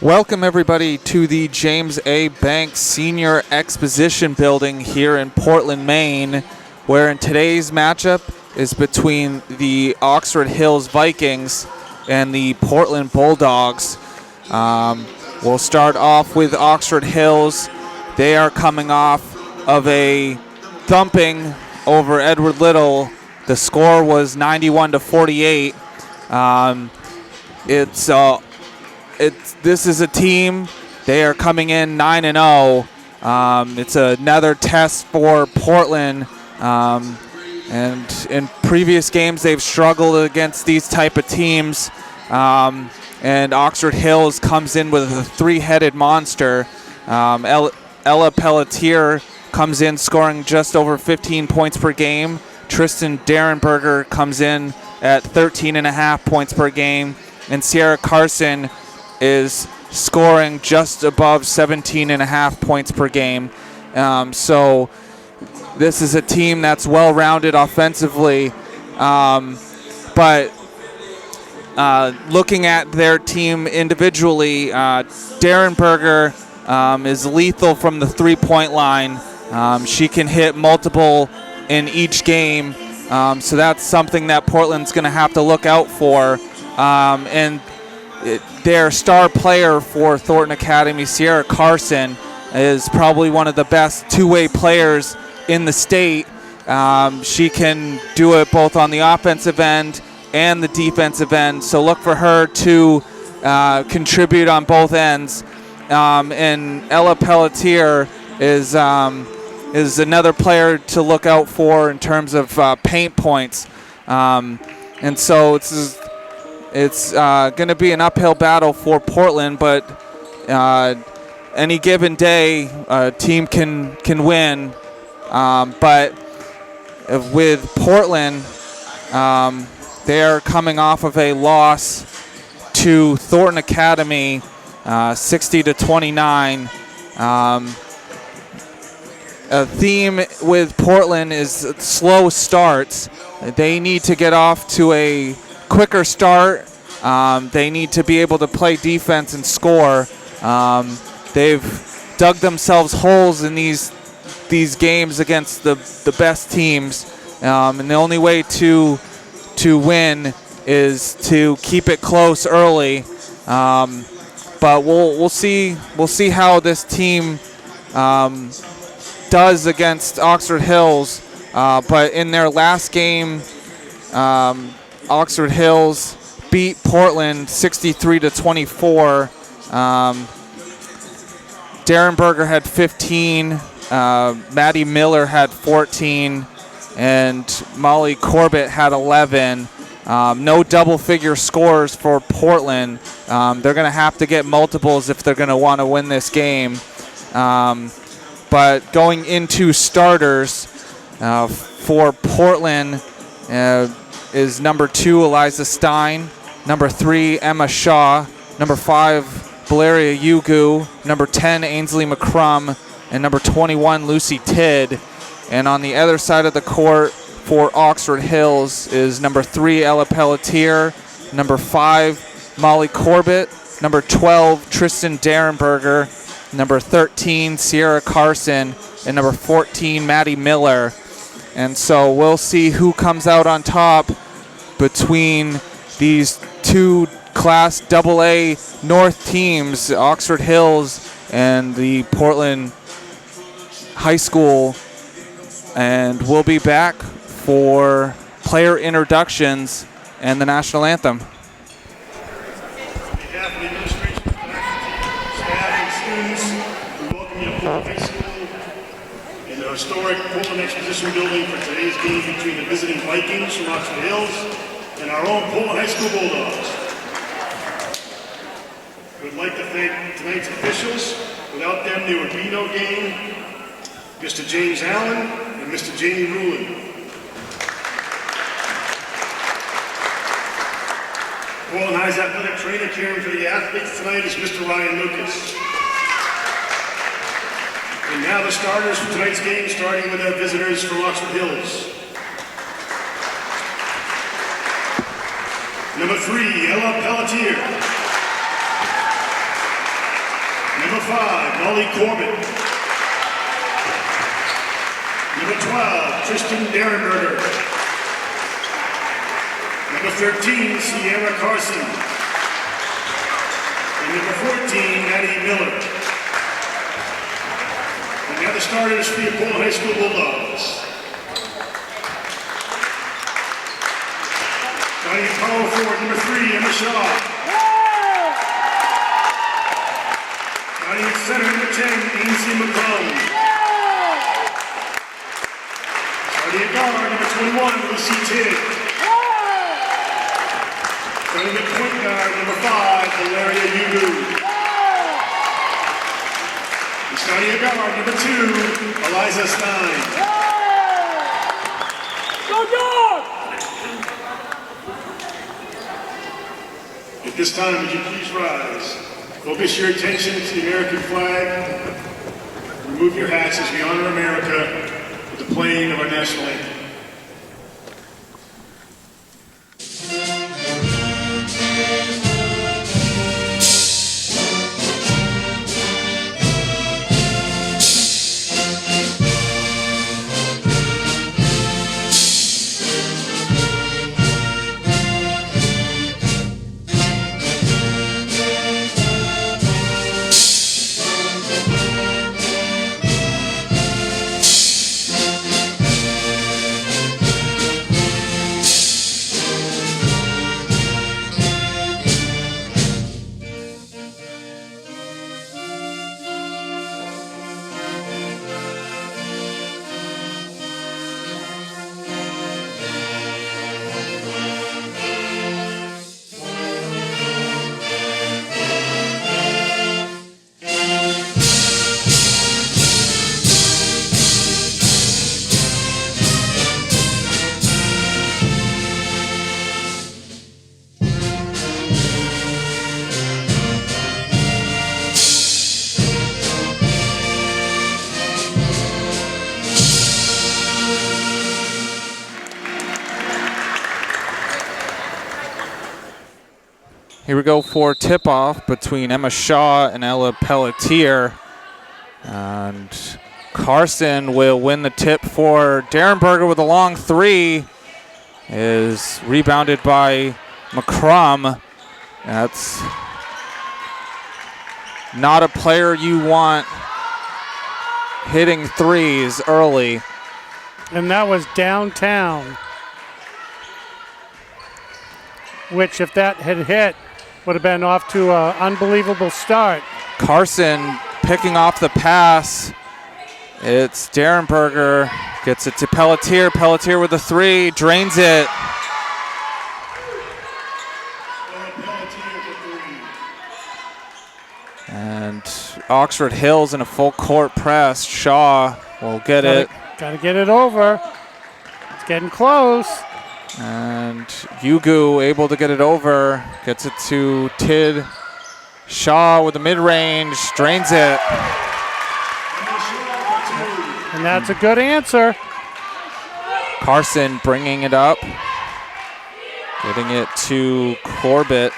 Welcome everybody to the James A. Banks Senior Exposition Building here in Portland, Maine, where in today's matchup is between the Oxford Hills Vikings and the Portland Bulldogs. We'll start off with Oxford Hills. They are coming off of a thumping over Edward Little. The score was 91-48. This is a team, they are coming in 9-0. It's another test for Portland. And in previous games, they've struggled against these type of teams. And Oxford Hills comes in with a three-headed monster. Ella Pelletier comes in scoring just over 15 points per game. Tristan Derenberger comes in at 13.5 points per game. And Sierra Carson is scoring just above 17.5 points per game. So this is a team that's well-rounded offensively. But looking at their team individually, Derenberger is lethal from the three-point line. She can hit multiple in each game. So that's something that Portland's going to have to look out for. And their star player for Thornton Academy, Sierra Carson, is probably one of the best two-way players in the state. She can do it both on the offensive end and the defensive end, so look for her to contribute on both ends. And Ella Pelletier is another player to look out for in terms of paint points. And so it's going to be an uphill battle for Portland, but any given day, a team can win. But with Portland, they are coming off of a loss to Thornton Academy, 60-29. A theme with Portland is slow starts. They need to get off to a quicker start. They need to be able to play defense and score. They've dug themselves holes in these games against the best teams, and the only way to win is to keep it close early. But we'll see how this team does against Oxford Hills. But in their last game, Oxford Hills beat Portland 63-24. Derenberger had 15, Maddie Miller had 14, and Molly Corbett had 11. No double-figure scores for Portland. They're going to have to get multiples if they're going to want to win this game. But going into starters for Portland is number 2, Eliza Stein, number 3, Emma Shaw, number 5, Valeria Ugu, number 10, Ainsley McCrum, and number 21, Lucy Tidd. And on the other side of the court for Oxford Hills is number 3, Ella Pelletier, number 5, Molly Corbett, number 12, Tristan Derenberger, number 13, Sierra Carson, and number 14, Maddie Miller. And so we'll see who comes out on top between these two Class AA North teams, Oxford Hills and the Portland High School. And we'll be back for player introductions and the national anthem. On behalf of the administration, staff, and students, we welcome you to Portland High School in the historic Portland Exposition Building for today's game between the visiting Vikings from Oxford Hills and our own Portland High School Bulldogs. We would like to thank tonight's officials. Without them, there would be no game. Mr. James Allen and Mr. Jamie Rulin. Portland High's athletic trainer caring for the athletes tonight is Mr. Ryan Lucas. And now the starters for tonight's game, starting with our visitors from Oxford Hills. Number 3, Ella Pelletier. 5, Molly Corbett. Number 12, Tristan Derenberger. Number 13, Sierra Carson. And number 14, Maddie Miller. And now the starters for your Portland High School Bulldogs. Starting power forward, number 3, Emma Shaw. Starting at center, number 10, Ainsley McCollum. Starting at guard, number 21, Lucy Tidd. Starting at point guard, number 5, Valeria Yugu. And starting at guard, number 2, Eliza Stein. Go dog! At this time, would you please rise? Focus your attention to the American flag. Remove your hats as we honor America with the playing of our national anthem. Here we go for tip-off between Emma Shaw and Ella Pelletier. And Carson will win the tip for Derenberger with a long 3. Is rebounded by McCrum. That's not a player you want hitting 3s early. And that was downtown, which if that had hit, would have been off to an unbelievable start. Carson picking off the pass. It's Derenberger, gets it to Pelletier. Pelletier with a 3, drains it. And Oxford Hills in a full court press. Shaw will get it. Got to get it over. It's getting close. And Yugu able to get it over. Gets it to Tidd. Shaw with the mid-range, drains it. And that's a good answer. Carson bringing it up. Getting it to Corbett.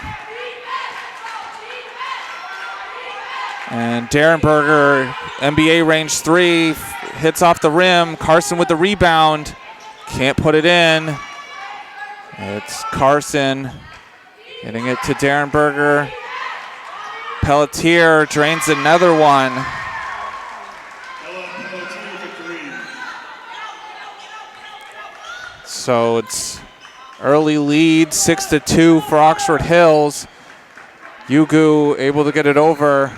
And Derenberger, NBA range 3, hits off the rim. Carson with the rebound. Can't put it in. It's Carson getting it to Derenberger. Pelletier drains another one. So it's early lead, 6-2 for Oxford Hills. Yugu able to get it over.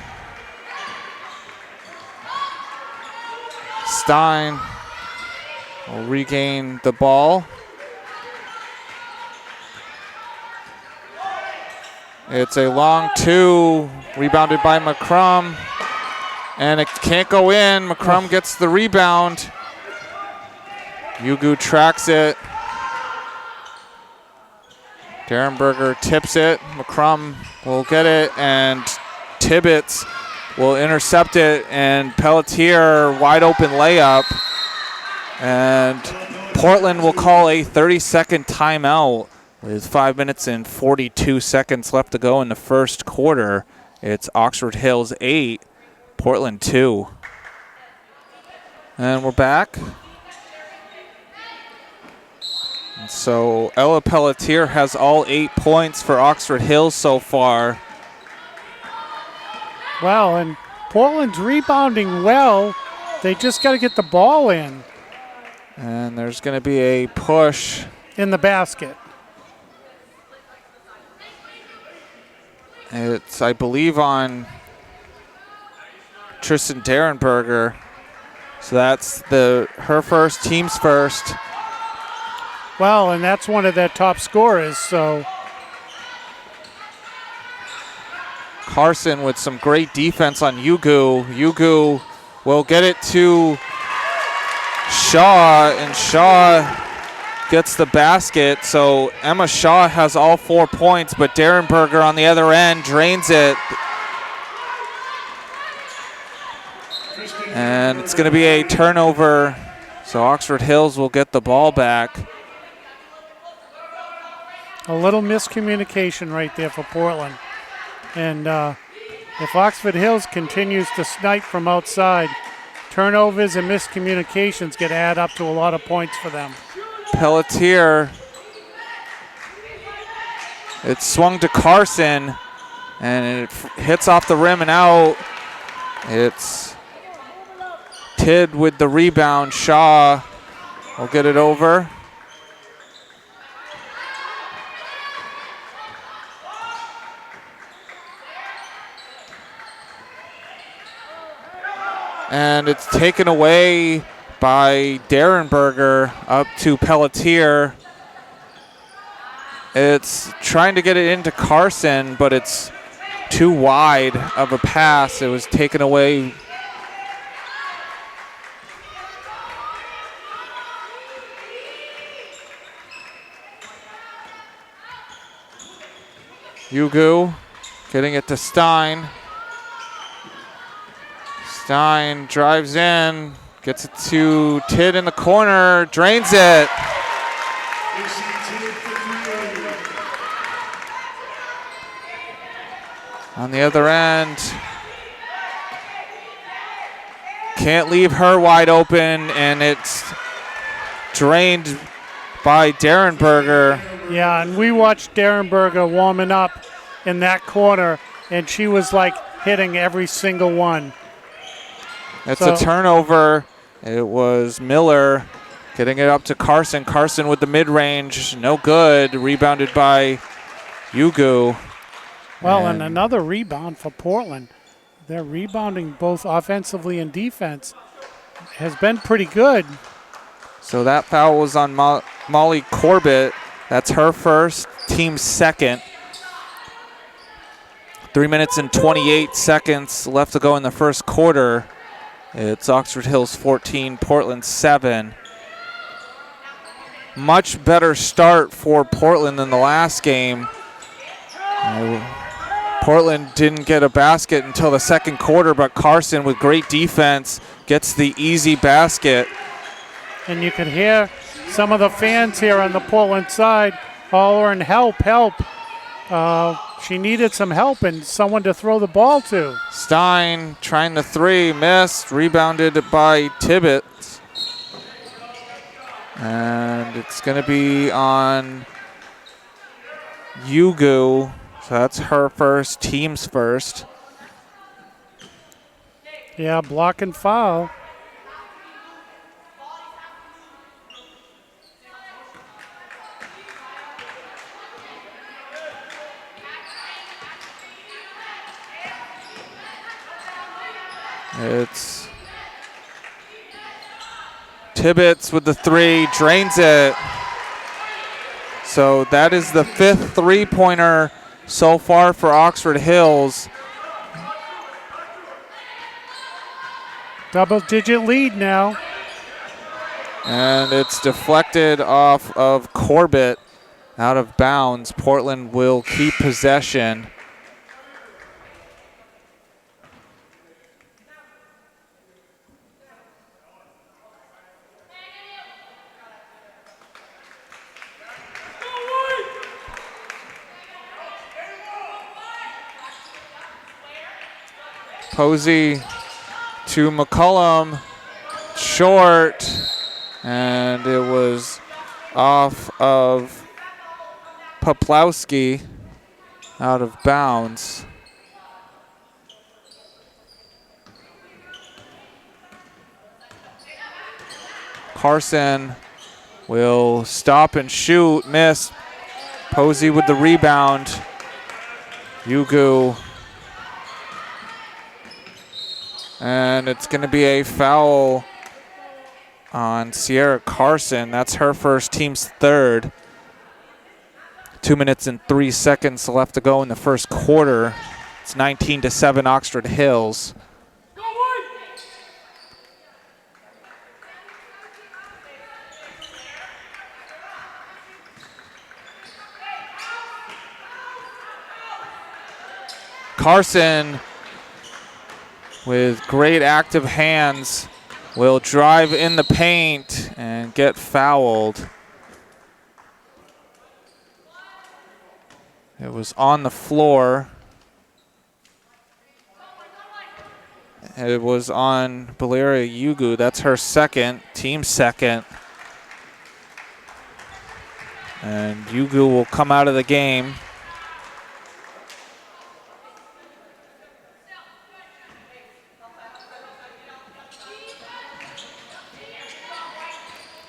Stein will regain the ball. It's a long 2, rebounded by McCrum, and it can't go in. McCrum gets the rebound. Yugu tracks it. Derenberger tips it. McCrum will get it, and Tibbetts will intercept it, and Pelletier wide open layup. And Portland will call a 30-second timeout with 5 minutes and 42 seconds left to go in the first quarter. It's Oxford Hills 8, Portland 2. And we're back. And so Ella Pelletier has all 8 points for Oxford Hills so far. Well, and Portland's rebounding well. They just got to get the ball in And there's going to be a push. the basket. It's, I believe, on Tristan Derenberger. So that's her first, team's first. Well, and that's one of their top scorers, so. Carson with some great defense on Yugu. Yugu will get it to Shaw, and Shaw gets the basket. So Emma Shaw has all 4 points, but Derenberger on the other end drains it. And it's going to be a turnover. So Oxford Hills will get the ball back. A little miscommunication right there for Portland. And if Oxford Hills continues to snipe from outside, turnovers and miscommunications get add up to a lot of points for them. Pelletier. It's swung to Carson, and it hits off the rim and out. It's Tid with the rebound. Shaw will get it over. And it's taken away by Derenberger up to Pelletier. It's trying to get it into Carson, but it's too wide of a pass. It was taken away. Yugu getting it to Stein. Stein drives in, gets it to Tid in the corner, drains it. On the other end, can't leave her wide open, and it's drained by Derenberger. Yeah, and we watched Derenberger warming up in that corner, and she was like hitting every single one. It's a turnover. It was Miller getting it up to Carson. Carson with the mid-range, no good. Rebounded by Yugu. Well, and another rebound for Portland. Their rebounding both offensively and defense has been pretty good. So that foul was on Molly Corbett. That's her first, team second. 3 minutes and 28 seconds left to go in the first quarter. It's Oxford Hills 14, Portland 7. Much better start for Portland than the last game. Portland didn't get a basket until the second quarter, but Carson with great defense gets the easy basket. And you could hear some of the fans here on the Portland side hollering, help, help. She needed some help and someone to throw the ball to. Stein trying the three, missed, rebounded by Tibbetts. And it's going to be on Yugu. So that's her first, team's first. Yeah, block and foul. It's Tibbetts with the three, drains it. So that is the fifth three-pointer so far for Oxford Hills. Double-digit lead now. And it's deflected off of Corbett out of bounds. Portland will keep possession. Posey to McCullum, short, and it was off of Poplawski, out of bounds. Carson will stop and shoot, miss. Posey with the rebound. Yugu. And it's going to be a foul on Sierra Carson. That's her first, team's third. 2 minutes and 3 seconds left to go in the first quarter. It's 19-7 Oxford Hills. Carson, with great active hands, will drive in the paint and get fouled. It was on the floor. It was on Valeria Yugu. That's her second, team second. And Yugu will come out of the game.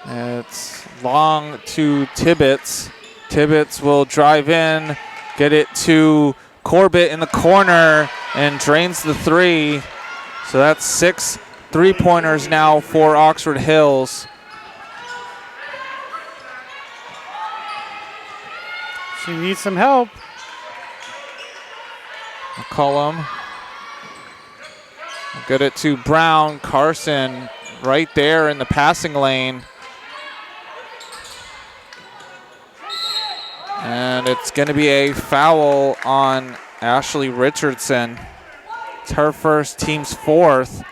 It's long to Tibbetts. Tibbetts will drive in, get it to Corbett in the corner, and drains the three. So that's 6 3-pointers now for Oxford Hills. She needs some help. McCullum. Get it to Brown. Carson right there in the passing lane. And it's going to be a foul on Ashley Richardson. It's her first, team's fourth.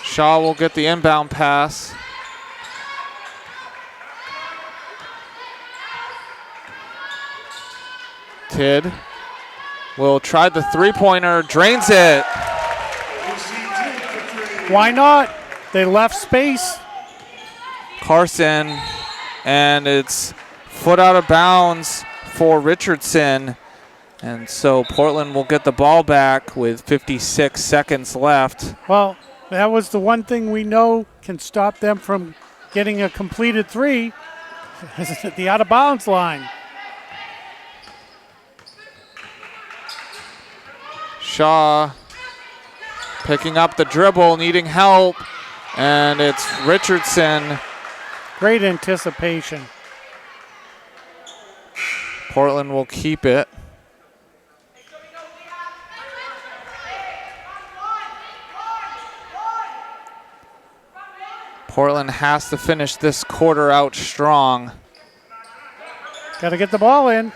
Shaw will get the inbound pass. Tidd will try the three-pointer, drains it. Why not? They left space. Carson, and it's foot out of bounds for Richardson. And so Portland will get the ball back with 56 seconds left. Well, that was the one thing we know can stop them from getting a completed three, the out-of-bounds line. Shaw picking up the dribble, needing help, and it's Richardson. Great anticipation. Portland will keep it. Portland has to finish this quarter out strong. Got to get the ball in.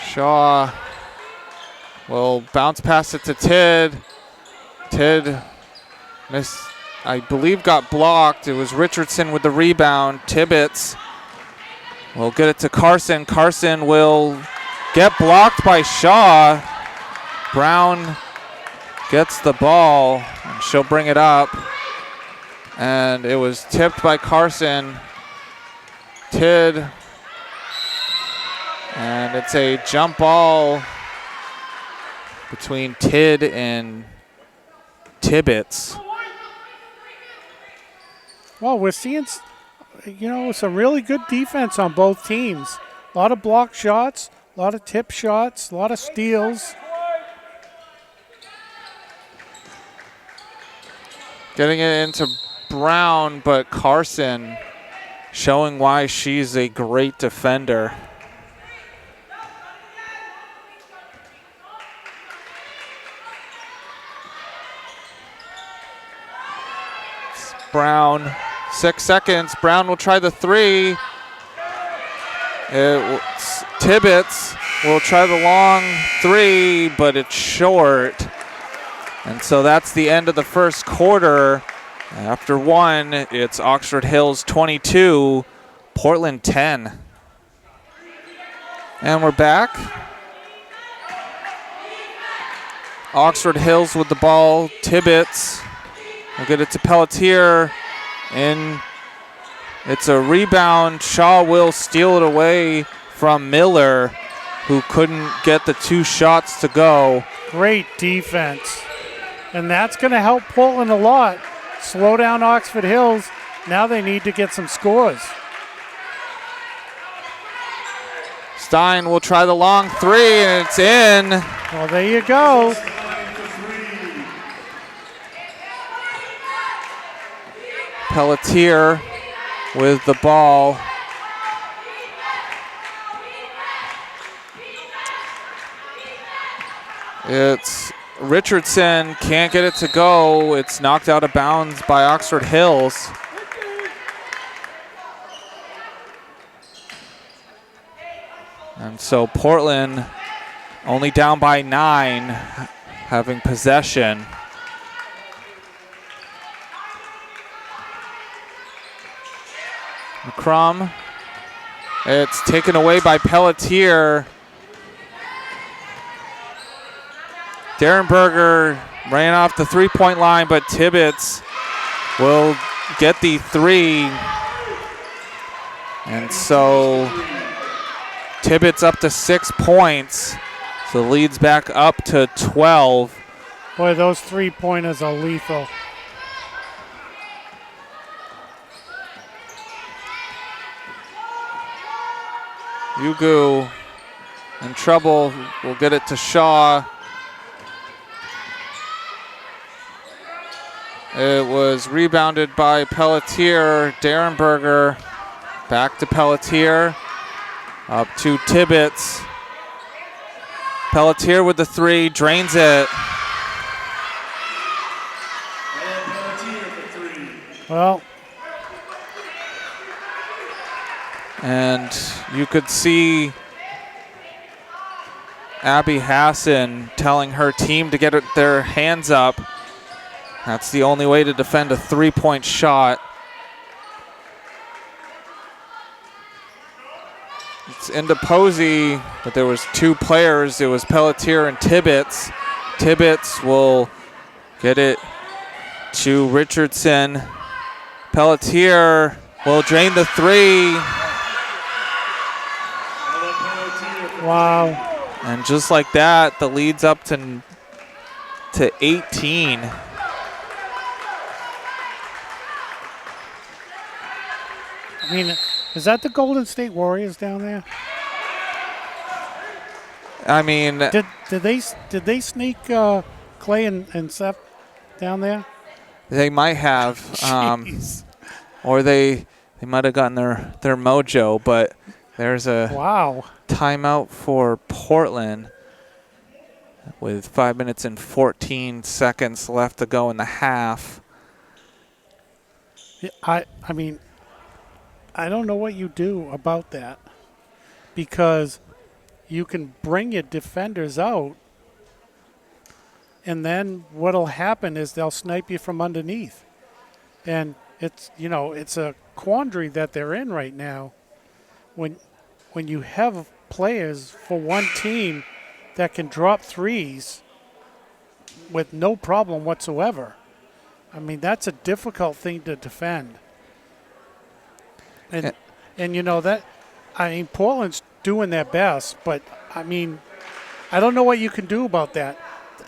Shaw will bounce past it to Tidd. Tidd missed, I believe got blocked. It was Richardson with the rebound. Tibbetts will get it to Carson. Carson will get blocked by Shaw. Brown gets the ball, and she'll bring it up. And it was tipped by Carson. Tidd. And it's a jump ball between Tidd and Tibbetts. Well, we're seeing, some really good defense on both teams. A lot of block shots, a lot of tip shots, a lot of steals. Getting it into Brown, but Carson showing why she's a great defender. Brown, 6 seconds. Brown will try the three. Tibbetts will try the long three, but it's short. And so that's the end of the first quarter. After one, it's Oxford Hills 22, Portland 10. And we're back. Oxford Hills with the ball. Tibbetts will get it to Pelletier. And it's a rebound. Shaw will steal it away from Miller, who couldn't get the 2 shots to go. Great defense. And that's going to help Portland a lot. Slow down Oxford Hills. Now they need to get some scores. Stein will try the long 3, and it's in. Well, there you go. Pelletier with the ball. It's Richardson, can't get it to go. It's knocked out of bounds by Oxford Hills. And so Portland only down by 9, having possession. McCrum. It's taken away by Pelletier. Darren Berger ran off the 3-point line, but Tibbetts will get the 3. And so Tibbetts up to 6 points. So leads back up to 12. Boy, those 3-pointers are lethal. Ugu in trouble. We'll get it to Shaw. It was rebounded by Pelletier. Darren Berger back to Pelletier. Up to Tibbetts. Pelletier with the 3, drains it. Well, and you could see Abby Hassan telling her team to get their hands up. That's the only way to defend a 3-point shot. It's into Posey, but there was 2 players. It was Pelletier and Tibbetts. Tibbetts will get it to Richardson. Pelletier will drain the 3. wow. And just like that, the lead's up to 18. I mean, is that the Golden State Warriors down there? I mean, Did they sneak Clay and Seth down there? they might have, Jeez. or they might have gotten their mojo, but there's a Wow. timeout for Portland with 5 minutes and 14 seconds left to go in the half. Yeah, I mean, I don't know what you do about that, because you can bring your defenders out, and then what'll happen is they'll snipe you from underneath. And it's a quandary that they're in right now when you have players for one team that can drop threes with no problem whatsoever. I mean, that's a difficult thing to defend. And Portland's doing their best, but I mean, I don't know what you can do about that.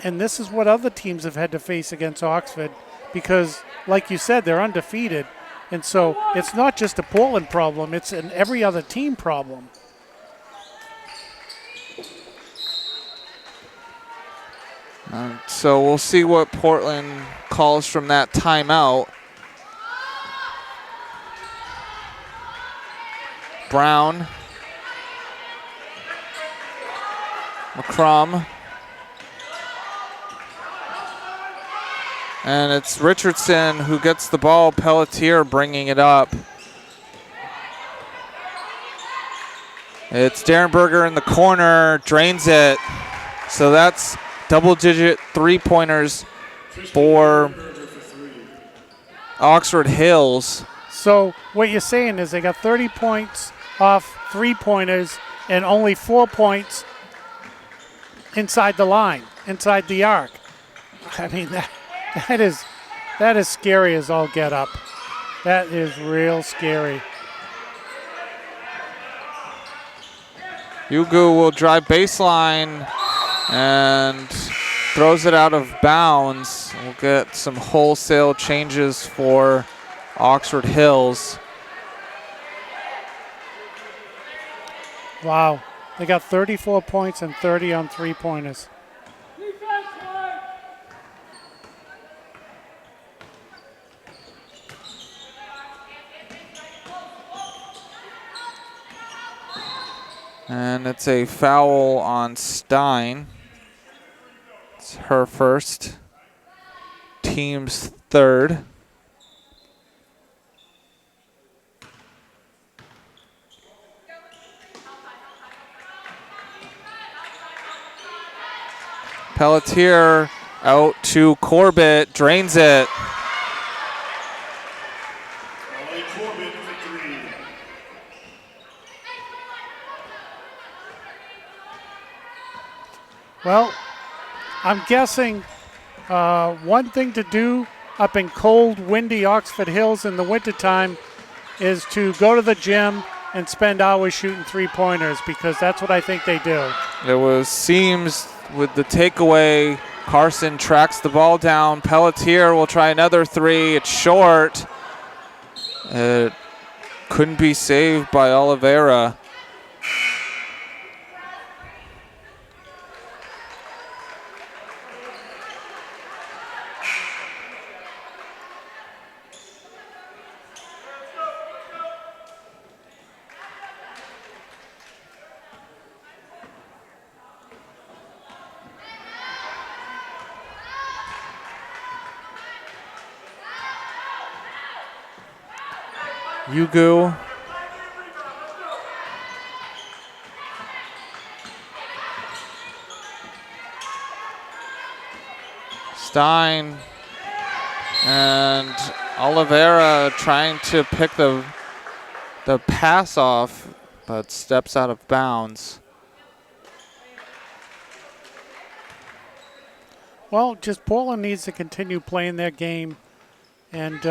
And this is what other teams have had to face against Oxford, because, like you said, they're undefeated. And so it's not just a Portland problem, it's an every other team problem. So we'll see what Portland calls from that timeout. Brown. McCrum. And it's Richardson who gets the ball. Pelletier bringing it up. It's Darren Berger in the corner, drains it. So that's double-digit 3-pointers for Oxford Hills. So what you're saying is they got 30 points off three-pointers and only 4 points inside the line, inside the arc. I mean, that is scary as all get up. That is real scary. Yugu will drive baseline and throws it out of bounds. We'll get some wholesale changes for Oxford Hills. Wow. They got 34 points and 30 on three-pointers. And it's a foul on Stein. It's her first, team's third. Pelletier out to Corbett, drains it. Corbett for 3. Well, I'm guessing one thing to do up in cold, windy Oxford Hills in the wintertime is to go to the gym and spend hours shooting three-pointers, because that's what I think they do. It was Seams with the takeaway. Carson tracks the ball down. Pelletier will try another three. It's short. It couldn't be saved by Oliveira. Yugu. Stein and Oliveira trying to pick the pass off, but steps out of bounds. Well, just Portland needs to continue playing their game and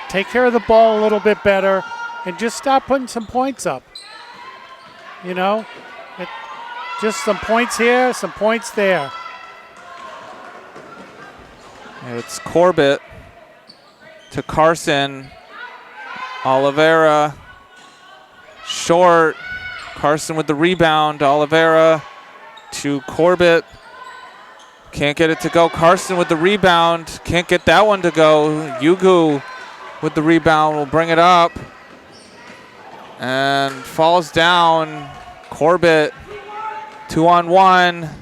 take care of the ball a little bit better and just stop putting some points up. You know, just some points here, some points there. It's Corbett to Carson. Oliveira short. Carson with the rebound. Oliveira to Corbett. Can't get it to go. Carson with the rebound. Can't get that one to go. Yugu with the rebound will bring it up and falls down. Corbett 2-on-1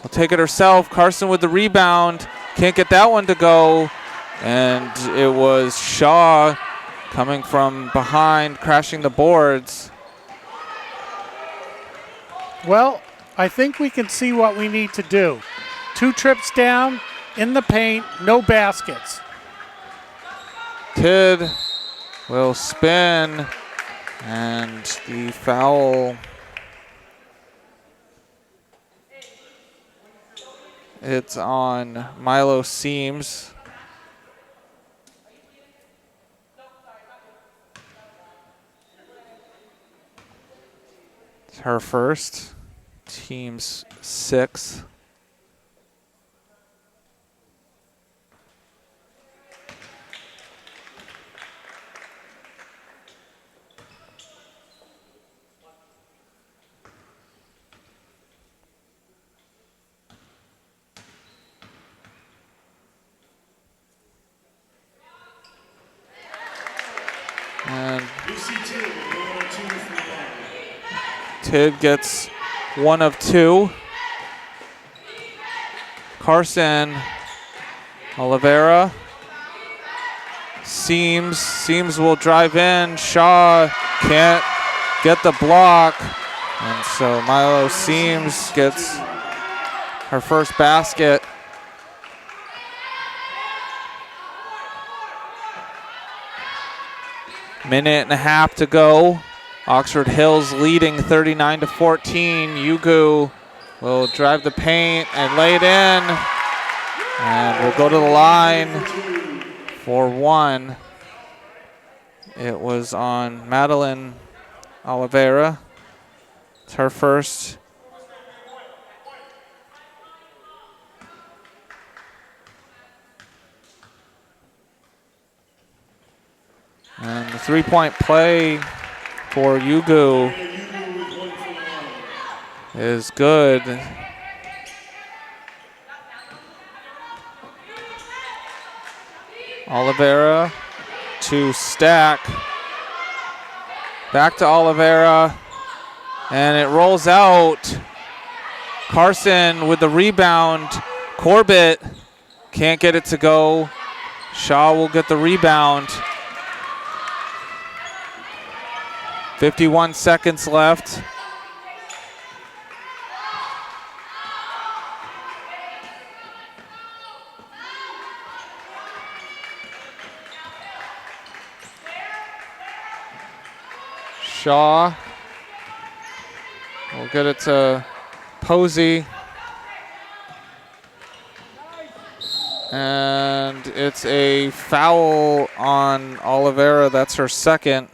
will take it herself. Carson with the rebound. Can't get that one to go. And it was Shaw coming from behind, crashing the boards. Well, I think we can see what we need to do. 2 trips down, in the paint, no baskets. Tid will spin, and the foul. It's on Milo Seams. It's her first, team's 6th. And Tid gets 1 of 2. Carson, Oliveira, Seams will drive in. Shaw can't get the block. And so Milo Seams gets her first basket. Minute and a half to go. Oxford Hills leading 39-14. Yugu will drive the paint and lay it in. And we'll go to the line for one. It was on Madeline Oliveira. It's her first. And the three-point play for Yugu is good. Oliveira to Stack. Back to Oliveira. And it rolls out. Carson with the rebound. Corbett can't get it to go. Shaw will get the rebound. 51 seconds left. Shaw will get it to Posey. And it's a foul on Oliveira. That's her second.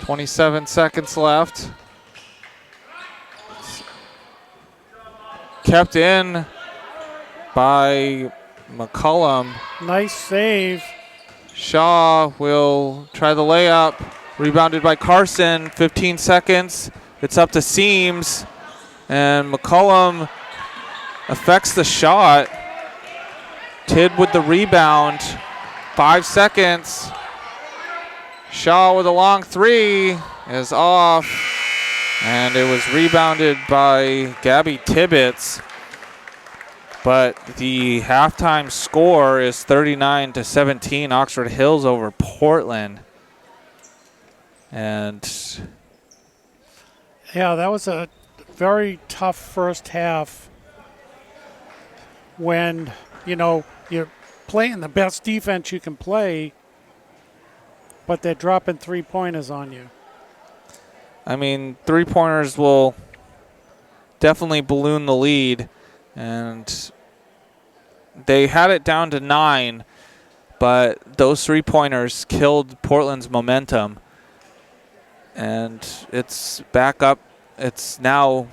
.27 seconds left. Kept in by McCullum. Nice save. Shaw will try the layup. Rebounded by Carson. 15 seconds. It's up to Seams. And McCullum affects the shot. Tidd with the rebound. 5 seconds. Shaw with a long three is off, and it was rebounded by Gabby Tibbetts. But the halftime score is 39-17, Oxford Hills over Portland. And yeah, that was a very tough first half when, you know, you're playing the best defense you can play, but they're dropping three-pointers on you. I mean, three-pointers will definitely balloon the lead. And they had it down to 9, but those three-pointers killed Portland's momentum. And it's back up. It's now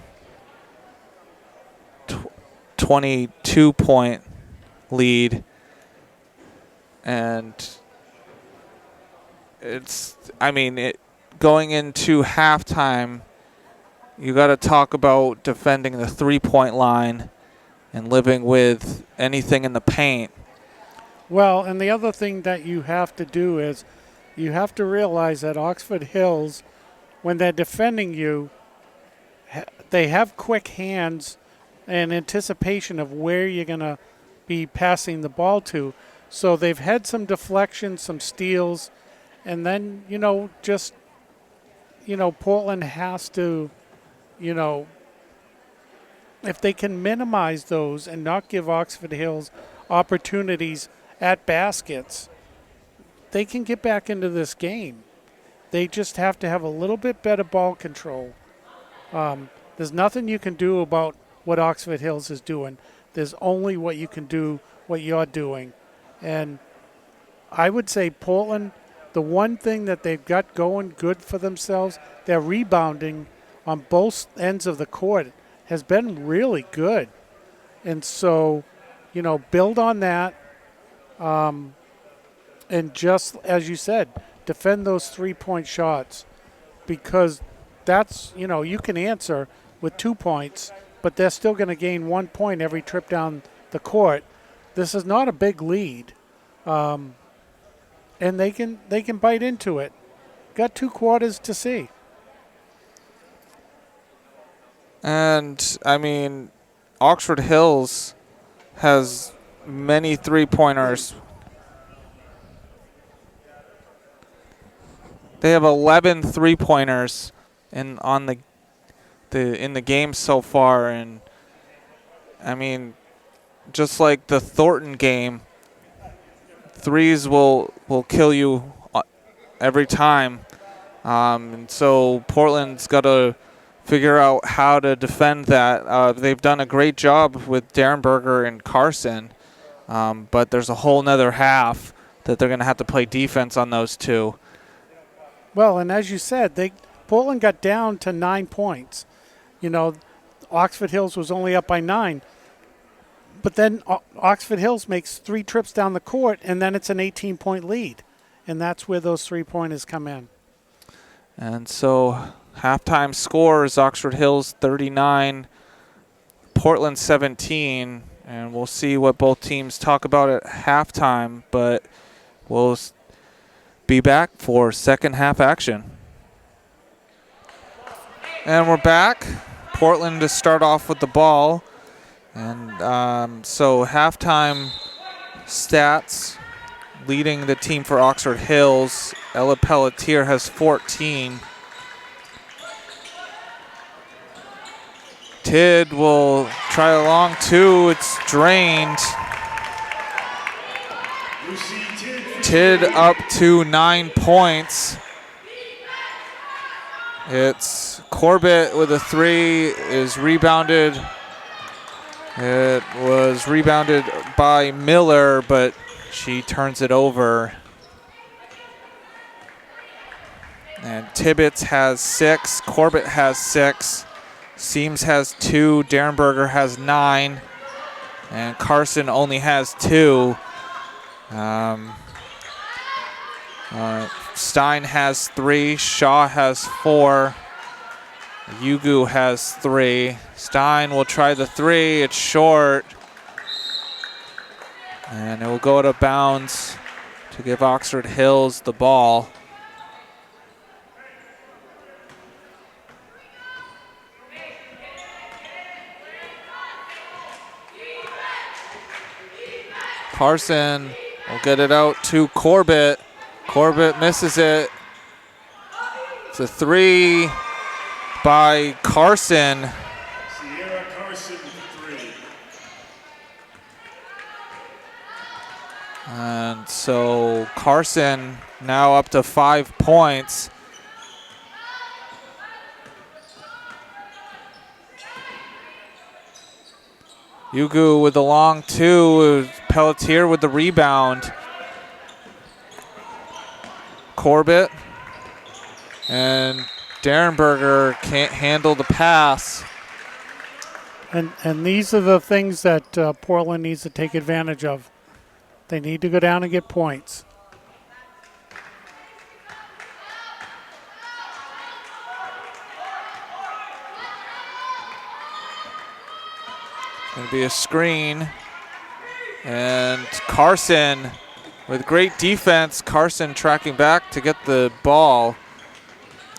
22-point lead. And going into halftime, you got to talk about defending the three-point line and living with anything in the paint. Well, and the other thing that you have to do is you have to realize that Oxford Hills, when they're defending you, they have quick hands and anticipation of where you're going to be passing the ball to. So they've had some deflections, some steals, and then, Portland has to, if they can minimize those and not give Oxford Hills opportunities at baskets, they can get back into this game. They just have to have a little bit better ball control. There's nothing you can do about what Oxford Hills is doing. There's only what you can do, what you're doing. And I would say Portland, the one thing that they've got going good for themselves, their rebounding on both ends of the court has been really good. And so, build on that. And just as you said, defend those three-point shots, because that's, you can answer with 2 points, but they're still going to gain 1 point every trip down the court. This is not a big lead. And they can bite into it. Got 2 quarters to see. And, I mean, Oxford Hills has many three-pointers. They have 11 three-pointers in the game so far, and I mean, just like the Thornton game, threes will kill you every time. And so Portland's got to figure out how to defend that. They've done a great job with Derenberger and Carson, but there's a whole nother half that they're going to have to play defense on those two. Well, and as you said, Portland got down to 9 points. You know, Oxford Hills was only up by 9. But then Oxford Hills makes 3 trips down the court, and then it's an 18-point lead. And that's where those three-pointers come in. And so halftime score is Oxford Hills 39, Portland 17. And we'll see what both teams talk about at halftime, but we'll be back for second half action. And we're back. Portland to start off with the ball. And so halftime stats leading the team for Oxford Hills. Ella Pelletier has 14. Tid will try a long two. It's drained. Tid up to 9 points. It's Corbett with a 3, is rebounded. It was rebounded by Miller, but she turns it over. And Tibbetts has 6, Corbett has 6, Seams has 2, Derenberger has 9, and Carson only has 2. Stein has 3, Shaw has 4, Yugu has 3. Stein will try the 3, it's short. And it will go out of bounds to give Oxford Hills the ball. Carson will get it out to Corbett. Corbett misses it. It's a 3 by Carson. Sierra Carson, 3. And so Carson now up to 5 points. Yugu with the long 2, Pelletier with the rebound. Corbett and Derenberger can't handle the pass. And these are the things that Portland needs to take advantage of. They need to go down and get points. Going to be a screen. And Carson with great defense. Carson tracking back to get the ball.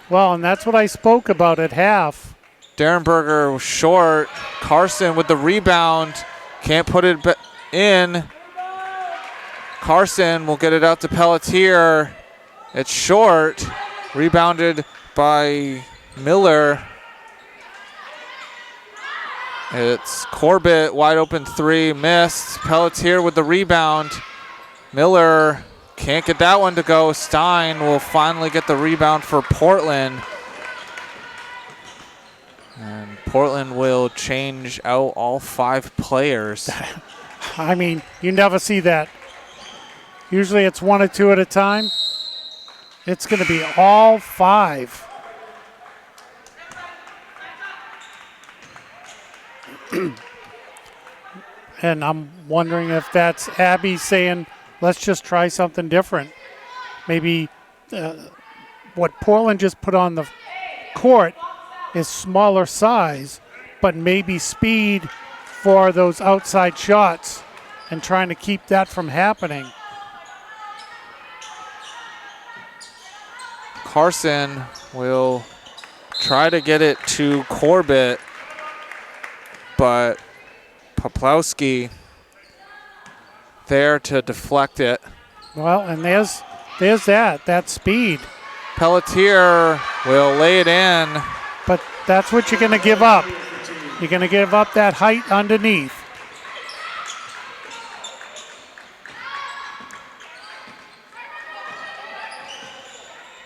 Well, and that's what I spoke about at half. Derenberger was short. Carson with the rebound. Can't put it in. Carson will get it out to Pelletier. It's short. Rebounded by Miller. It's Corbett, wide open 3, missed. Pelletier with the rebound. Miller can't get that one to go. Stein will finally get the rebound for Portland. And Portland will change out all 5 players. I mean, you never see that. Usually it's 1 or 2 at a time. It's going to be all 5. And I'm wondering if that's Abby saying, let's just try something different. Maybe what Portland just put on the court is smaller size, but maybe speed for those outside shots and trying to keep that from happening. Carson will try to get it to Corbett. but Poplawski there to deflect it. Well, and there's that speed. Pelletier will lay it in. But that's what you're going to give up. You're going to give up that height underneath.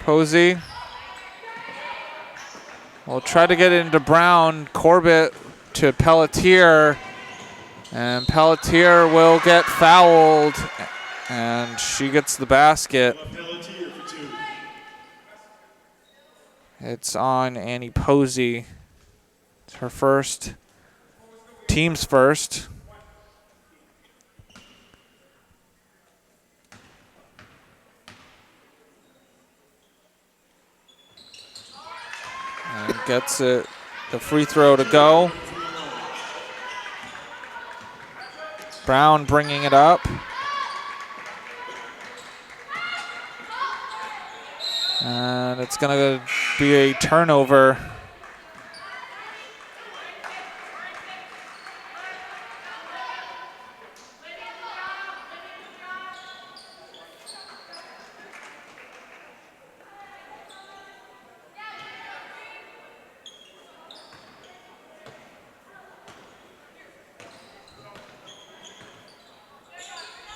Posey will try to get it into Brown. Corbett to Pelletier. And Pelletier will get fouled. And she gets the basket. It's on Annie Posey. It's her first. Team's first. And gets it, the free throw to go. Brown bringing it up. And it's going to be a turnover.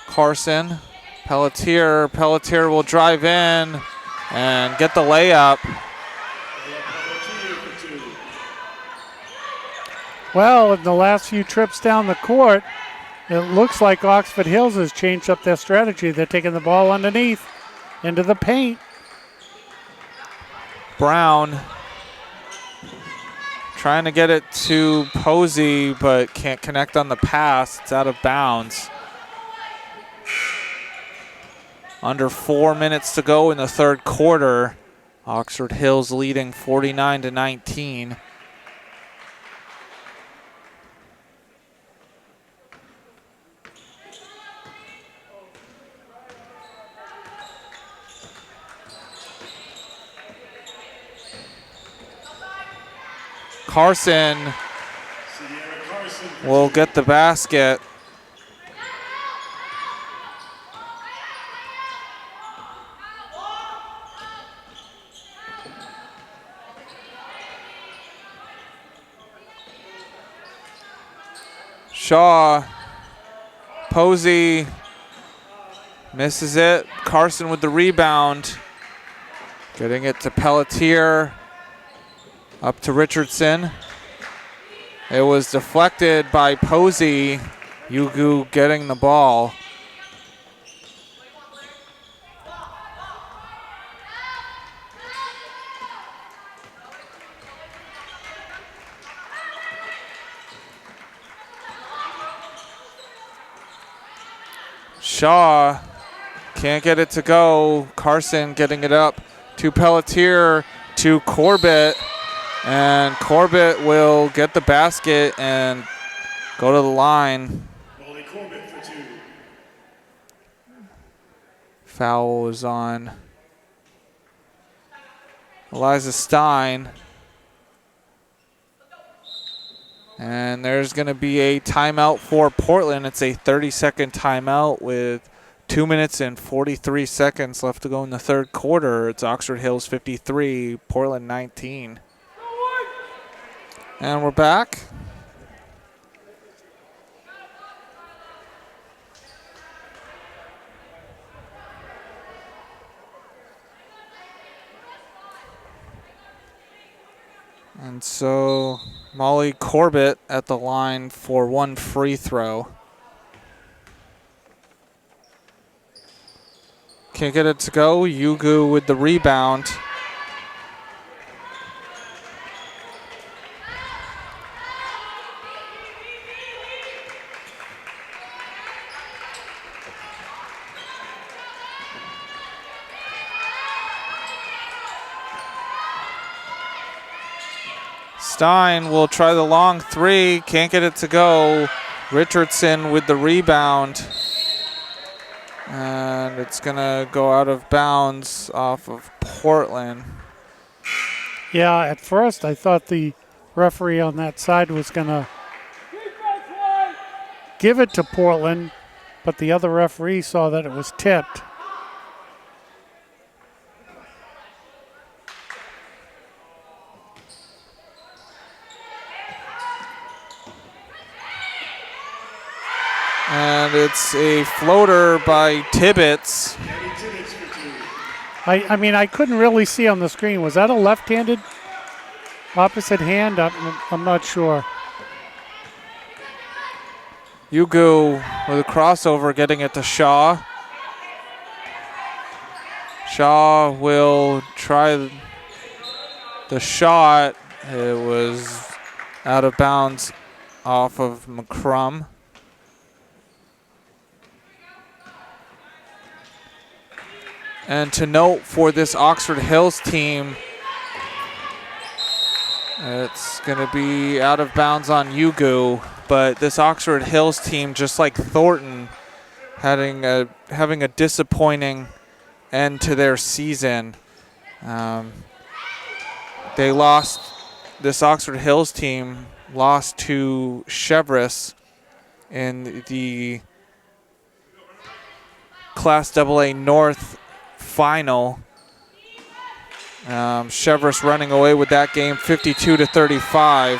Carson, Pelletier will drive in and get the layup. Well, in the last few trips down the court, it looks like Oxford Hills has changed up their strategy. They're taking the ball underneath into the paint. Brown trying to get it to Posey, but can't connect on the pass. It's out of bounds. Under 4 minutes to go in the third quarter. Oxford Hills leading 49-19. Carson will get the basket. Shaw, Posey misses it. Carson with the rebound. Getting it to Pelletier. Up to Richardson. It was deflected by Posey. Yugu getting the ball. Shaw can't get it to go. Carson getting it up to Pelletier, to Corbett. And Corbett will get the basket and go to the line. Foul was on Eliza Stein. And there's going to be a timeout for Portland. It's a 30-second timeout with 2 minutes and 43 seconds left to go in the third quarter. It's Oxford Hills 53, Portland 19. And we're back. And so Molly Corbett at the line for one free throw. Can't get it to go. Yugu with the rebound. Stein will try the long three. Can't get it to go. Richardson with the rebound. And it's going to go out of bounds off of Portland. Yeah, at first I thought the referee on that side was going to give it to Portland, but the other referee saw that it was tipped. And it's a floater by Tibbetts. I mean, I couldn't really see on the screen. Was that a left-handed opposite hand? I'm not sure. Ugu with a crossover, getting it to Shaw. Shaw will try the shot. It was out of bounds off of McCrum. And to note for this Oxford Hills team, it's going to be out of bounds on Ugu, but this Oxford Hills team, just like Thornton, having a disappointing end to their season. They lost, this Oxford Hills team lost to Chevrolet in the Class AA North final. Chevrolet running away with that game 52-35.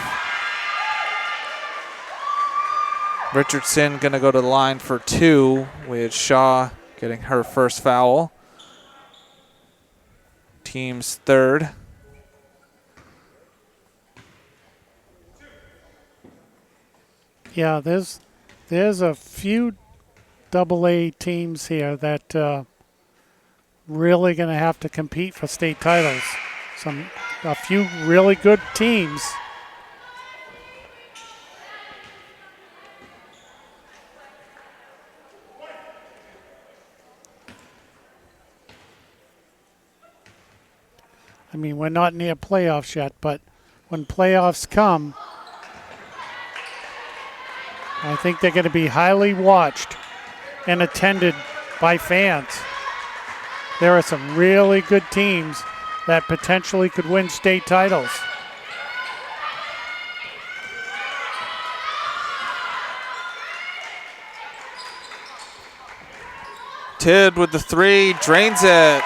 Richardson going to go to the line for 2 with Shaw getting her first foul. Team's third. Yeah, there's a few AA teams here that really going to have to compete for state titles. A few really good teams. I mean, we're not near playoffs yet, but when playoffs come, I think they're going to be highly watched and attended by fans. There are some really good teams that potentially could win state titles. Tidd with the 3, drains it.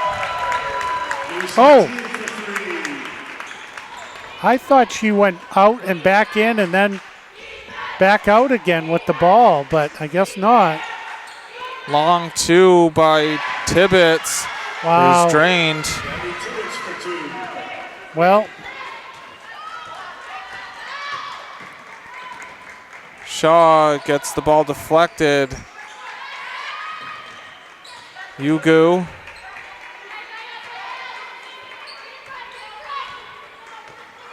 Oh! I thought she went out and back in and then back out again with the ball, but I guess not. Long 2 by Tibbetts. Wow. Is drained. Well, Shaw gets the ball deflected. Ugu.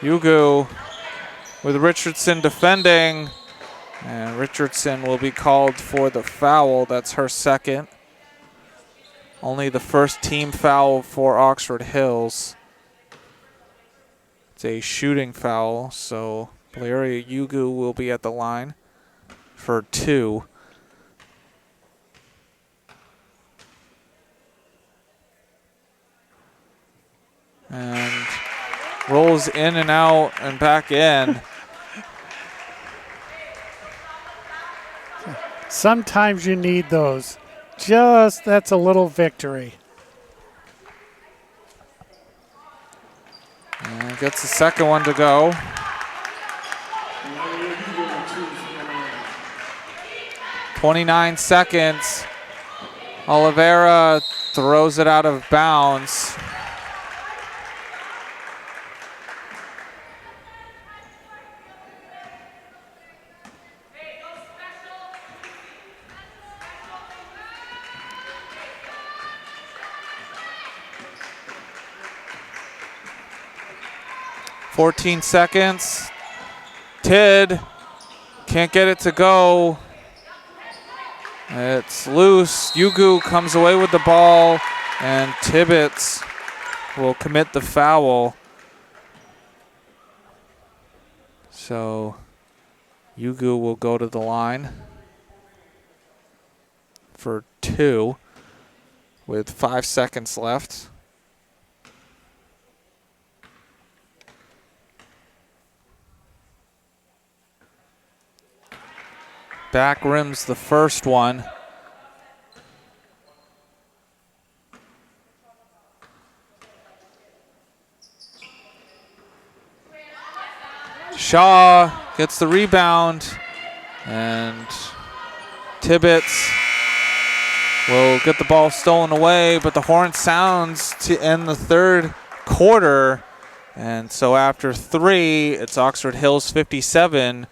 Ugu with Richardson defending. And Richardson will be called for the foul. That's her second. Only the first team foul for Oxford Hills. It's a shooting foul, so Valeria Ugu will be at the line for 2. And rolls in and out and back in. sometimes you need those. That's a little victory. And gets the second one to go. .29 seconds. Oliveira throws it out of bounds. .14 seconds. Tidd can't get it to go. It's loose. Ugu comes away with the ball, and Tibbetts will commit the foul. So Ugu will go to the line for 2 with 5 seconds left. Back rims the first one. Shaw gets the rebound, and Tibbetts will get the ball stolen away, but the horn sounds to end the third quarter. And so after 3, it's Oxford Hills 57,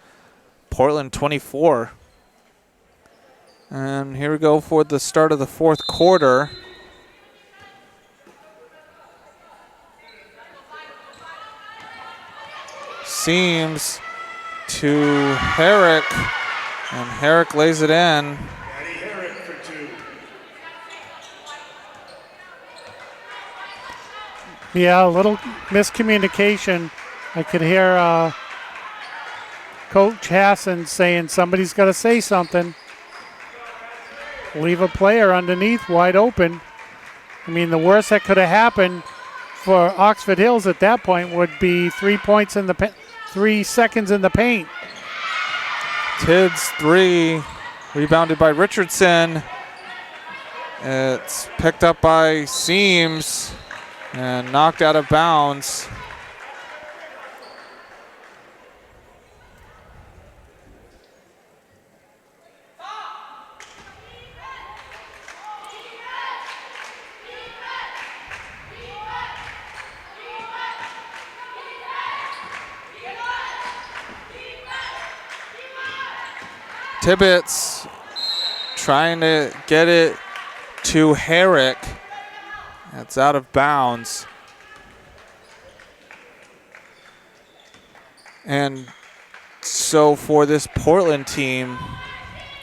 Portland 24. And here we go for the start of the fourth quarter. Seams to Herrick, and Herrick lays it in. Yeah, a little miscommunication. I could hear Coach Hassan saying somebody's got to say something. Leave a player underneath wide open. I mean, the worst that could have happened for Oxford Hills at that point would be 3 points in the 3 seconds in the paint. Tidd's 3, rebounded by Richardson. It's picked up by Seams and knocked out of bounds. Tibbetts trying to get it to Herrick. That's out of bounds. And so for this Portland team,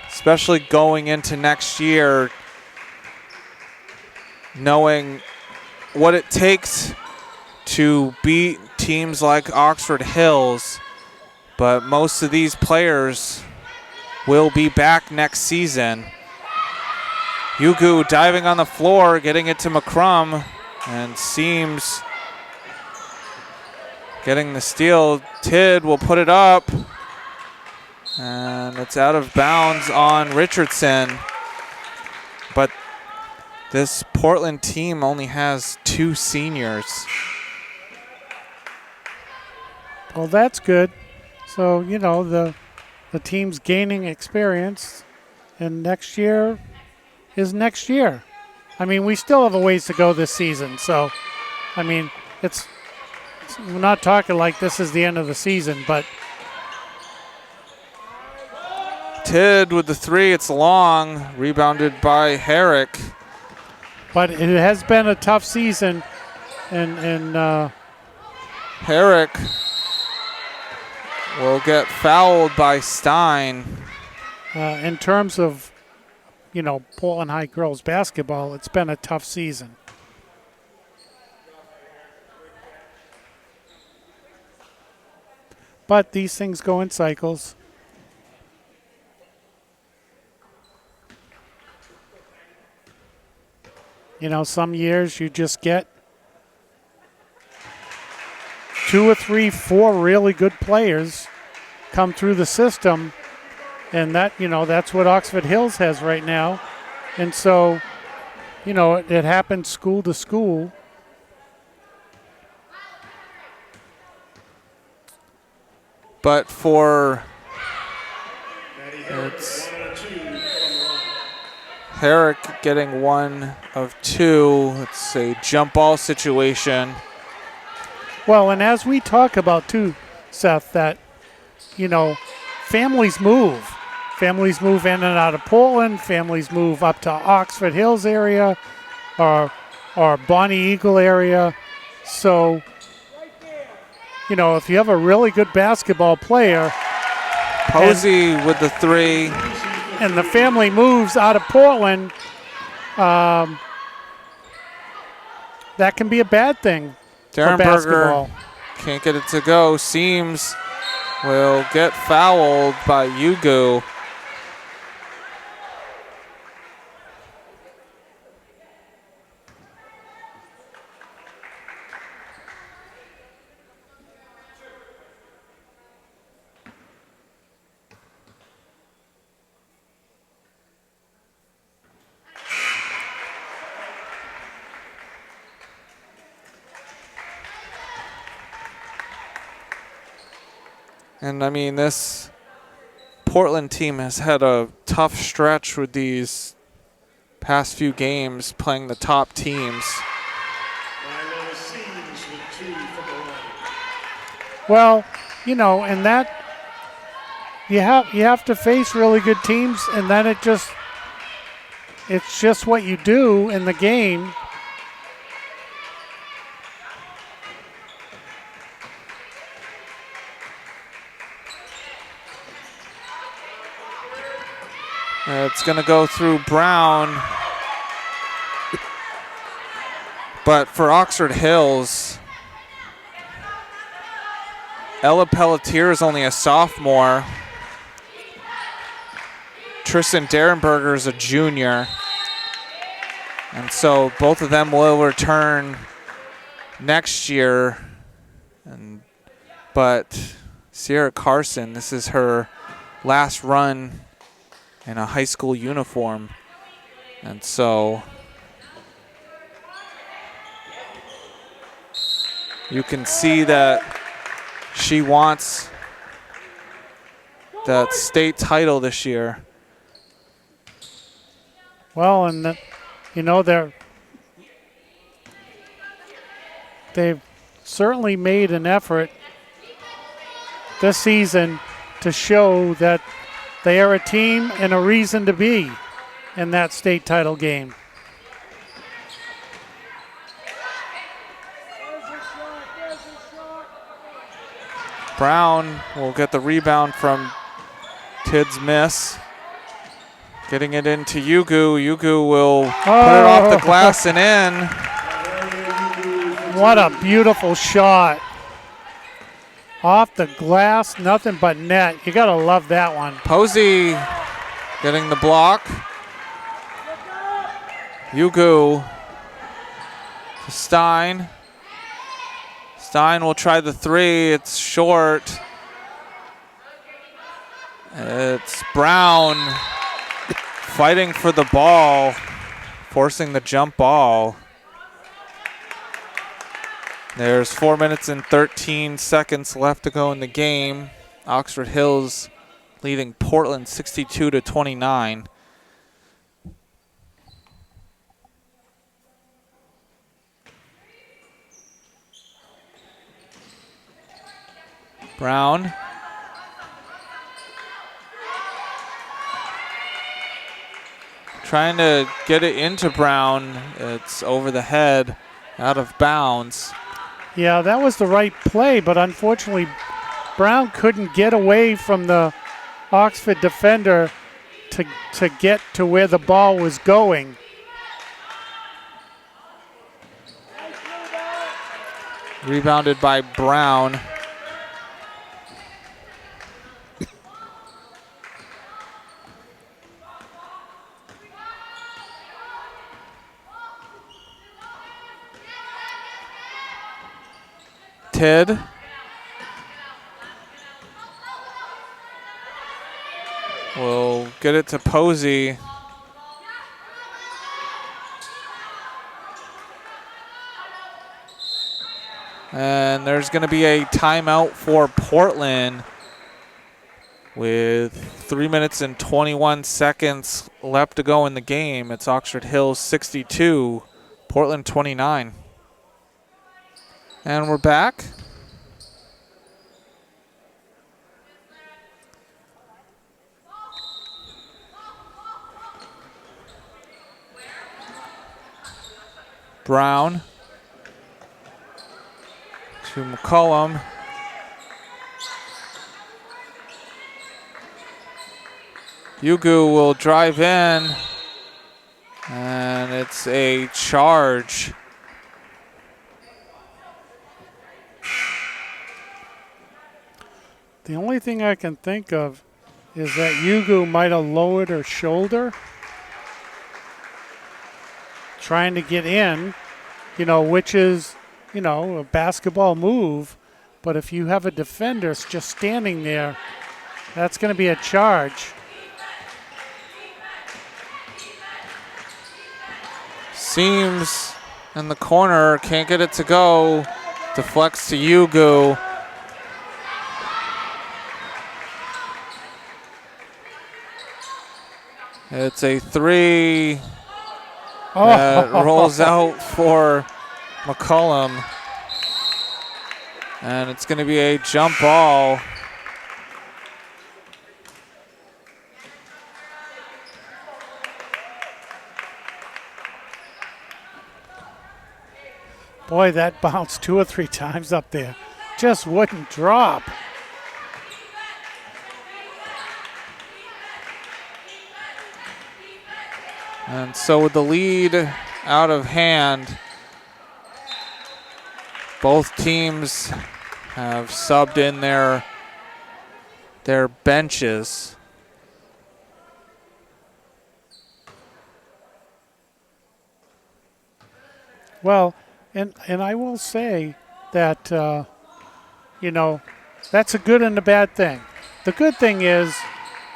especially going into next year, knowing what it takes to beat teams like Oxford Hills, but most of these players will be back next season. Yugu diving on the floor, getting it to McCrum, and Seams getting the steal. Tidd will put it up, and it's out of bounds on Richardson. But this Portland team only has 2 seniors. Well, that's good. So, you know, the team's gaining experience, and next year is next year. I mean, we still have a ways to go this season. So, I mean, we're not talking like this is the end of the season, but Tidd with the 3, it's long, rebounded by Herrick. But it has been a tough season, and Herrick will get fouled by Stein. in terms of, you know, Portland High girls basketball, it's been a tough season. But these things go in cycles. You know, some years you just get 2 or 3, 4 really good players come through the system, and that, you know, that's what Oxford Hills has right now. And so, you know, it happens school to school. But for it's Herrick getting 1 of 2. It's a jump ball situation. Well, and as we talk about too, Seth, that, you know, families move. Families move in and out of Portland. Families move up to Oxford Hills area or Bonnie Eagle area. So, you know, if you have a really good basketball player. Posey with the 3. And the family moves out of Portland, that can be a bad thing for basketball. Can't get it to go. Seams will get fouled by Yugu. And I mean, this Portland team has had a tough stretch with these past few games playing the top teams. Well, you know, and that you have to face really good teams, and then it's just what you do in the game. It's going to go through Brown. But for Oxford Hills, Ella Pelletier is only a sophomore. Tristan Derenberger is a junior. And so both of them will return next year. But Sierra Carson, this is her last run in a high school uniform. And so you can see that she wants that state title this year. Well, and you know, they've certainly made an effort this season to show that they are a team and a reason to be in that state title game. Brown will get the rebound from Tidd's miss. Getting it into Yugu. Yugu will put it off the glass and in. What a beautiful shot. Off the glass, nothing but net. You gotta love that one. Posey getting the block. Yugu to Stein. Stein will try the three. It's short. It's Brown fighting for the ball, forcing the jump ball. There's 4 minutes and 13 seconds left to go in the game. Oxford Hills leading Portland 62-29. Brown. Trying to get it into Brown. It's over the head, out of bounds. Yeah, that was the right play, but unfortunately Brown couldn't get away from the Oxford defender to get to where the ball was going. Rebounded by Brown. Tidd. Will get it to Posey. And there's going to be a timeout for Portland with 3 minutes and 21 seconds left to go in the game. It's Oxford Hills 62, Portland 29. And we're back. Brown to McCollum. Yugu will drive in, and it's a charge. The only thing I can think of is that Yugu might have lowered her shoulder trying to get in, you know, which is, you know, a basketball move. But if you have a defender just standing there, that's going to be a charge. Seams in the corner, can't get it to go. Deflects to Yugu. It's a three Oh, that rolls out for McCollum. And it's going to be a jump ball. boy, that bounced 2 or 3 times up there. Just wouldn't drop. And so with the lead out of hand, both teams have subbed in their benches. Well, and I will say that, that's a good and a bad thing. The good thing is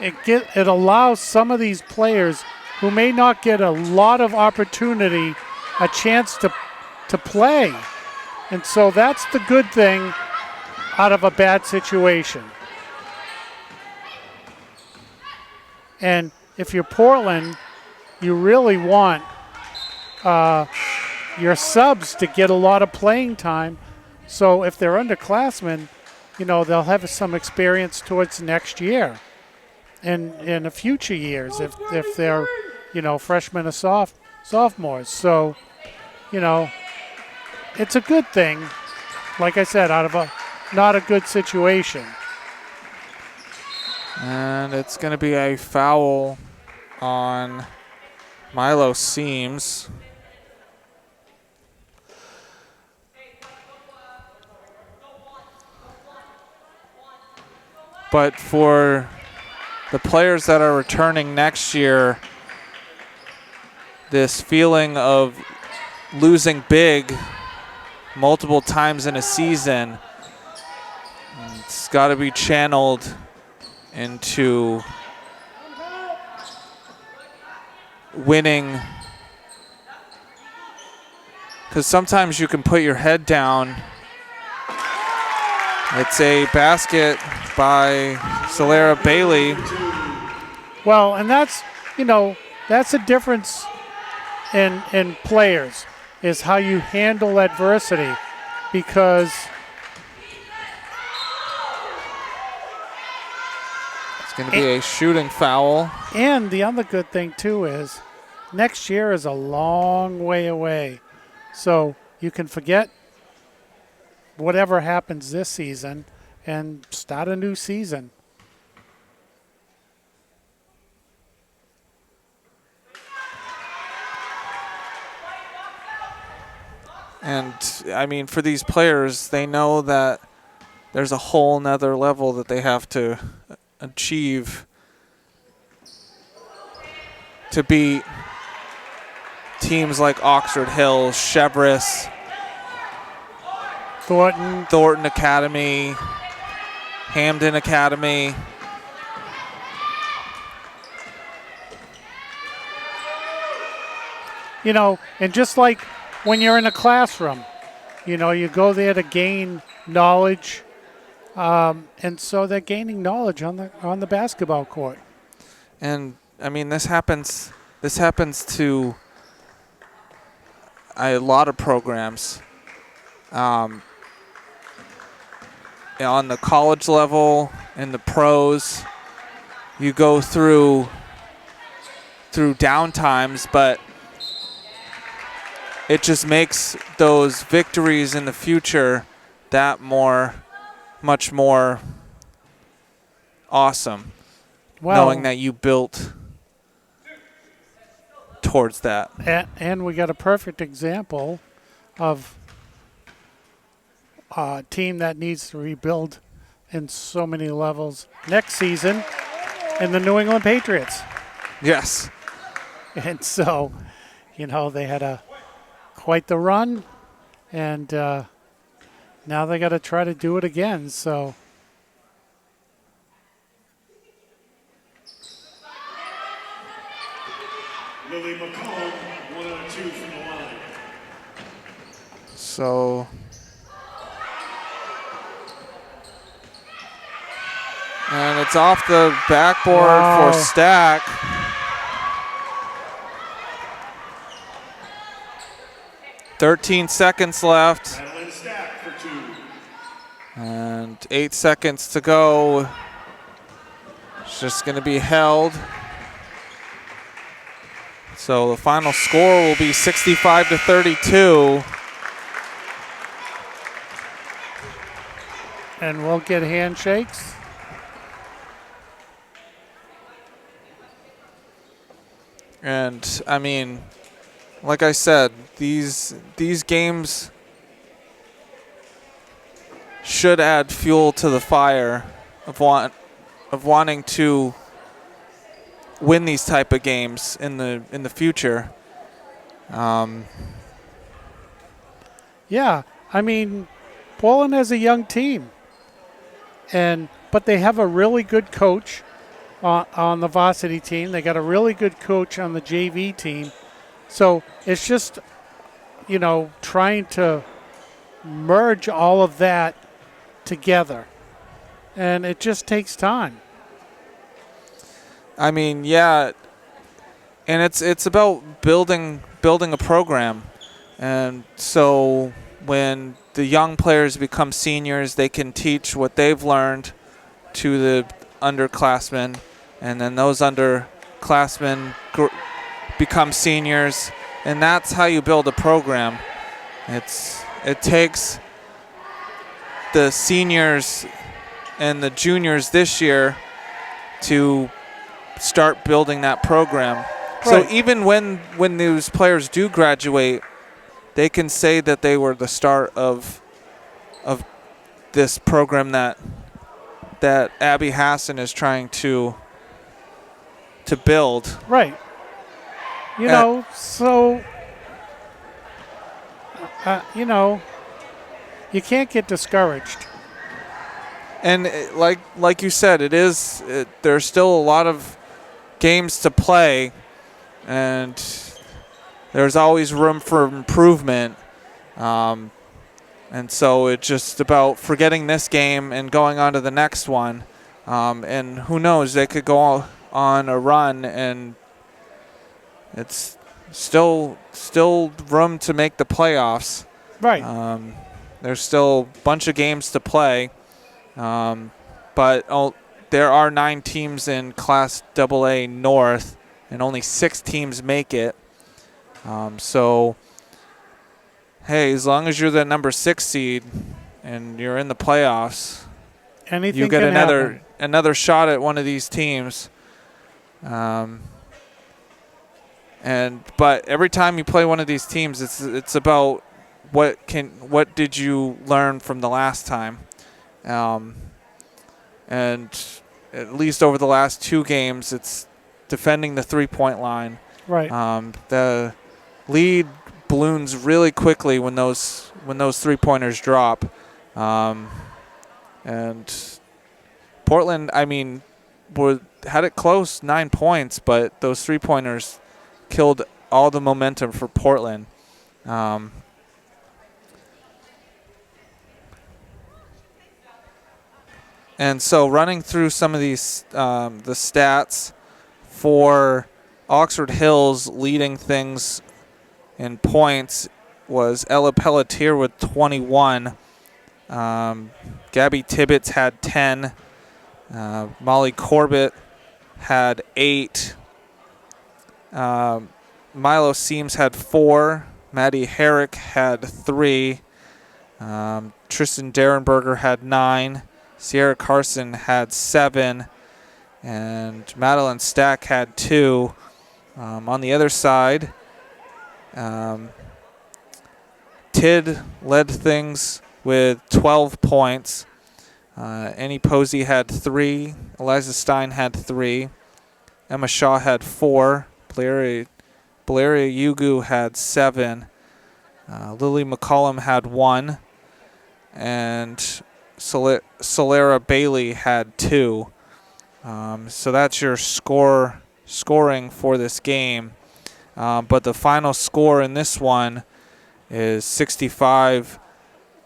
it allows some of these players who may not get a lot of opportunity a chance to play. And so that's the good thing out of a bad situation. And if you're Portland, you really want your subs to get a lot of playing time. So if they're underclassmen, they'll have some experience towards next year and in the future years if they're, freshmen or sophomores. So, it's a good thing, like I said, out of a not a good situation. And it's going to be a foul on Milo Seams. But for the players that are returning next year, this feeling of losing big multiple times in a season, it's got to be channeled into winning. Because sometimes you can put your head down. It's a basket by Solera Bailey. Well, and that's a difference in players, is how you handle adversity, because it's going to be a shooting foul. And the other good thing too is next year is a long way away. So you can forget whatever happens this season and start a new season. And, I mean, for these players, they know that there's a whole nother level that they have to achieve to beat teams like Oxford Hills, Chevrolet, Thornton Academy, Hamden Academy. And just like when you're in a classroom, you go there to gain knowledge, and so they're gaining knowledge on the basketball court. And I mean, this happens to a lot of programs. On the college level, in the pros, you go through downtimes, but it just makes those victories in the future that much more awesome. Well, knowing that you built towards that. And we got a perfect example of a team that needs to rebuild in so many levels next season in the New England Patriots. Yes. And so, they had quite the run, and now they got to try to do it again. So Lily McCollum, 1 out of 2 from the line. So and it's off the backboard for Stack. 13 seconds left. Madeline Stack for 2. And 8 seconds to go. It's just going to be held. So the final score will be 65-32. And we'll get handshakes. And I mean, like I said, these games should add fuel to the fire of wanting to win these type of games in the future. Yeah, I mean, Portland has a young team, but they have a really good coach on the varsity team. They got a really good coach on the JV team. So it's just, trying to merge all of that together. And it just takes time. I mean, yeah, and it's about building a program. And so when the young players become seniors, they can teach what they've learned to the underclassmen, and then those underclassmen become seniors, and that's how you build a program. It takes the seniors and the juniors this year to start building that program. Right. So even when those players do graduate, they can say that they were the start of this program that Abby Hassan is trying to build. Right. You can't get discouraged. And like you said, there's still a lot of games to play, and there's always room for improvement. And so it's just about forgetting this game and going on to the next one. And who knows, they could go on a run, and it's still room to make the playoffs. Right. There's still a bunch of games to play. But there are 9 teams in Class AA North, and only 6 teams make it. So, hey, as long as you're the number 6 seed and you're in the playoffs, Anything you get can happen. another shot at one of these teams. But every time you play one of these teams, it's about what did you learn from the last time. And at least over the last 2 games, it's defending the 3-point line. Right. The lead balloons really quickly when those 3-pointers drop. And Portland, I mean, had it close, 9 points, but those 3-pointers killed all the momentum for Portland. And so running through some of these, the stats for Oxford Hills, leading things in points was Ella Pelletier with 21. Gabby Tibbetts had 10. Molly Corbett had 8. Milo Seams had 4. Maddie Herrick had 3. Tristan Derenberger had 9. Sierra Carson had 7. And Madeline Stack had 2. On the other side, Tid led things with 12 points. Annie Posey had 3. Eliza Stein had 3. Emma Shaw had 4. Valeria Yugu had 7. Lily McCollum had 1. And Solera Bailey had 2. So that's your scoring for this game. But the final score in this one is 65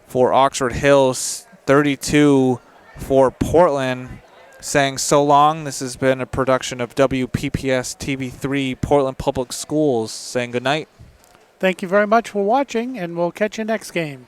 for Oxford Hills, 32 for Portland. Saying so long. This has been a production of WPPS TV3 Portland Public Schools. Saying good night. Thank you very much for watching, and we'll catch you next game.